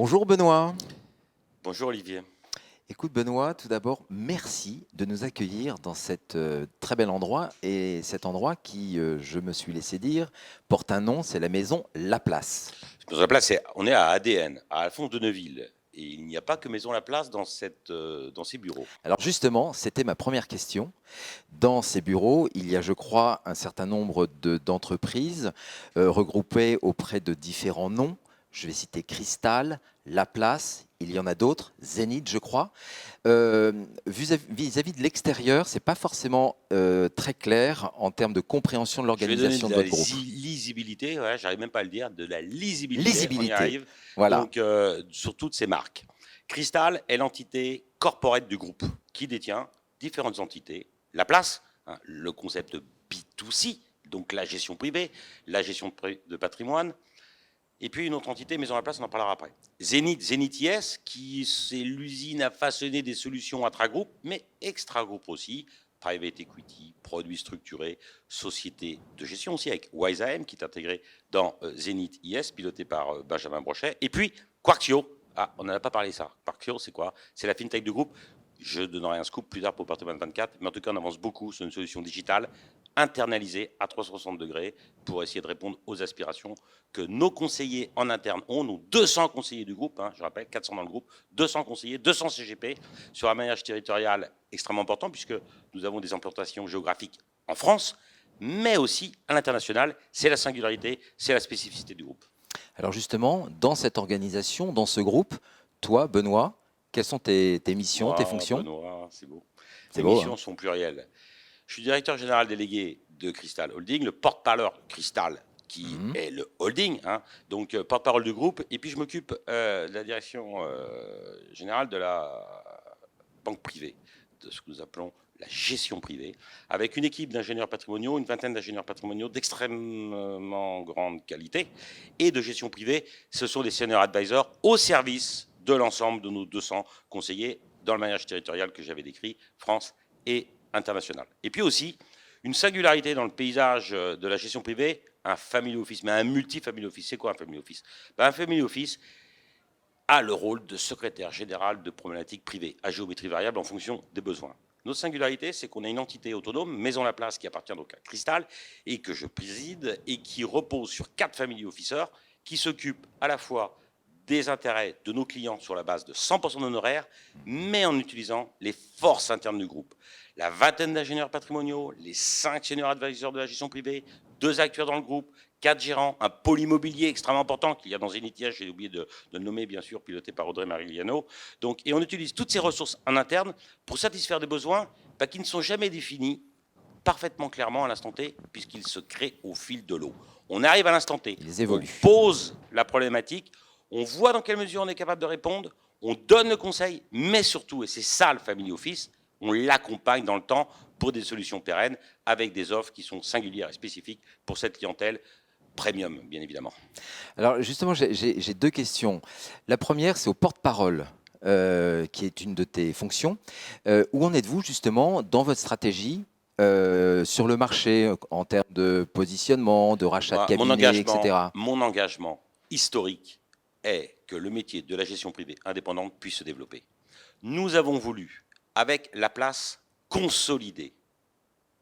Bonjour Benoît. Bonjour Olivier. Écoute Benoît, tout d'abord, merci de nous accueillir dans cet très bel endroit. Et cet endroit qui, je me suis laissé dire, porte un nom, c'est la maison Laplace. Maison Laplace, on est à ADN, à Alphonse de Neuville. Et il n'y a pas que Maison Laplace dans ces bureaux. Alors justement, c'était ma première question. Dans ces bureaux, il y a, je crois, un certain nombre d'entreprises regroupées auprès de différents noms. Je vais citer Cristal, Laplace, il y en a d'autres, Zénith, je crois. Vis-à-vis de l'extérieur, c'est pas forcément très clair en termes de compréhension de Je vais donner l'organisation de de la votre groupe. lisibilité, ouais, j'arrive même pas à le dire, de la lisibilité, on y Lisibilité, arrive, voilà. donc sur toutes ces marques. Cristal est l'entité corporate du groupe qui détient différentes entités. Laplace, hein, le concept B2C, donc la gestion privée, la gestion de patrimoine. Et puis une autre entité, Maison Laplace, on en parlera après. Zénith, Zénith IS, qui c'est l'usine à façonner des solutions intra-groupe, mais extra-groupe aussi. Private equity, produits structurés, société de gestion aussi, avec WiseAM, qui est intégré dans Zénith IS, piloté par Benjamin Brochet. Et puis Quartio. Ah, on n'en a pas parlé ça. Quartio, c'est quoi? C'est la fintech du groupe. Je donnerai un scoop plus tard pour Patrimoine 24, mais en tout cas, on avance beaucoup sur une solution digitale internalisée à 360 degrés pour essayer de répondre aux aspirations que nos conseillers en interne ont, nos 200 conseillers du groupe, hein, je rappelle, 400 dans le groupe, 200 conseillers, 200 CGP, sur un maillage territorial extrêmement important, puisque nous avons des implantations géographiques en France, mais aussi à l'international. C'est la singularité, c'est la spécificité du groupe. Alors justement, dans cette organisation, dans ce groupe, toi, Benoît, quelles sont tes missions, tes Moi, fonctions? Benoît, c'est beau. C'est Mes beau, hein? missions sont plurielles. Je suis directeur général délégué de Cristal Holding, le porte-parole Cristal qui Mhm. est le holding, hein, donc porte-parole du groupe, et puis je m'occupe de la direction générale de la banque privée, de ce que nous appelons la gestion privée, avec une équipe d'ingénieurs patrimoniaux, une vingtaine d'ingénieurs patrimoniaux d'extrêmement grande qualité, et de gestion privée, ce sont des senior advisors au service de l'ensemble de nos 200 conseillers dans le maillage territorial que j'avais décrit, France et international. Et puis aussi, une singularité dans le paysage de la gestion privée, un family office, mais un multi-family office. C'est quoi un family office? Ben, un family office a le rôle de secrétaire général de problématiques privées à géométrie variable en fonction des besoins. Notre singularité, c'est qu'on a une entité autonome, Maison Laplace, qui appartient donc à Cristal et que je préside et qui repose sur 4 family officers qui s'occupent à la fois des intérêts de nos clients sur la base de 100% d'honoraires, mais en utilisant les forces internes du groupe. La vingtaine d'ingénieurs patrimoniaux, les 5 seniors advisors de la gestion privée, 2 actuaires dans le groupe, 4 gérants, un pôle immobilier extrêmement important qu'il y a dans Zenithia, j'ai oublié de le nommer bien sûr, piloté par Audrey Marigliano. Donc, et on utilise toutes ces ressources en interne pour satisfaire des besoins qui ne sont jamais définis parfaitement clairement à l'instant T, puisqu'ils se créent au fil de l'eau. On arrive à l'instant T, Ils on évoluent. pose la problématique, on voit dans quelle mesure on est capable de répondre, on donne le conseil, mais surtout, et c'est ça le Family Office, on l'accompagne dans le temps pour des solutions pérennes avec des offres qui sont singulières et spécifiques pour cette clientèle premium, bien évidemment. Alors justement, j'ai deux questions. La première, c'est au porte-parole, qui est une de tes fonctions. Où en êtes-vous justement dans votre stratégie sur le marché en termes de positionnement, de rachat de Moi, cabinet, etc. mon engagement historique est que le métier de la gestion privée indépendante puisse se développer. Nous avons voulu, avec la place, consolider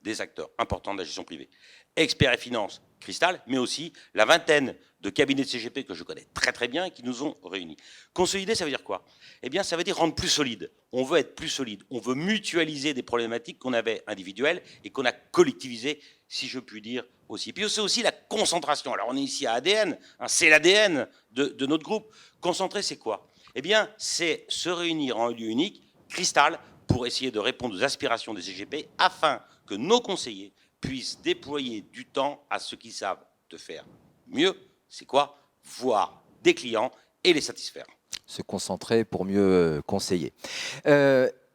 des acteurs importants de la gestion privée. Experts et Finance, Cristal, mais aussi la vingtaine de cabinets de CGP que je connais très très bien et qui nous ont réunis. Consolider, ça veut dire quoi? Eh bien, ça veut dire rendre plus solide. On veut être plus solide. On veut mutualiser des problématiques qu'on avait individuelles et qu'on a collectivisées, si je puis dire aussi. Puis c'est aussi la concentration. Alors, on est ici à ADN, hein, c'est l'ADN de notre groupe. Concentrer, c'est quoi? Eh bien, c'est se réunir en un lieu unique, Cristal, pour essayer de répondre aux aspirations des CGP afin que nos conseillers puissent déployer du temps à ce qu'ils savent de faire mieux. C'est quoi? Voir des clients et les satisfaire. Se concentrer pour mieux conseiller.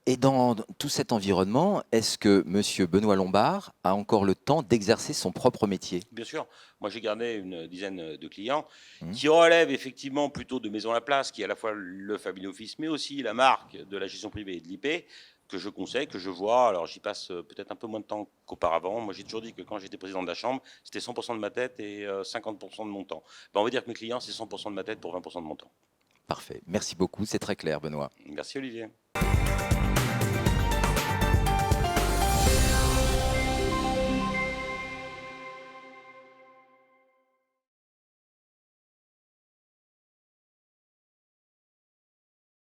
Et dans tout cet environnement, est-ce que Monsieur Benoît Lombard a encore le temps d'exercer son propre métier? Bien sûr, moi j'ai gardé une dizaine de clients Mmh. qui relèvent effectivement plutôt de Maison Laplace, qui est à la fois le Family Office, mais aussi la marque de la gestion privée et de l'IP, que je conseille, que je vois. Alors j'y passe peut-être un peu moins de temps qu'auparavant. Moi j'ai toujours dit que quand j'étais président de la Chambre, c'était 100% de ma tête et 50% de mon temps. Ben, on va dire que mes clients, c'est 100% de ma tête pour 20% de mon temps. Parfait. Merci beaucoup, c'est très clair, Benoît. Merci Olivier.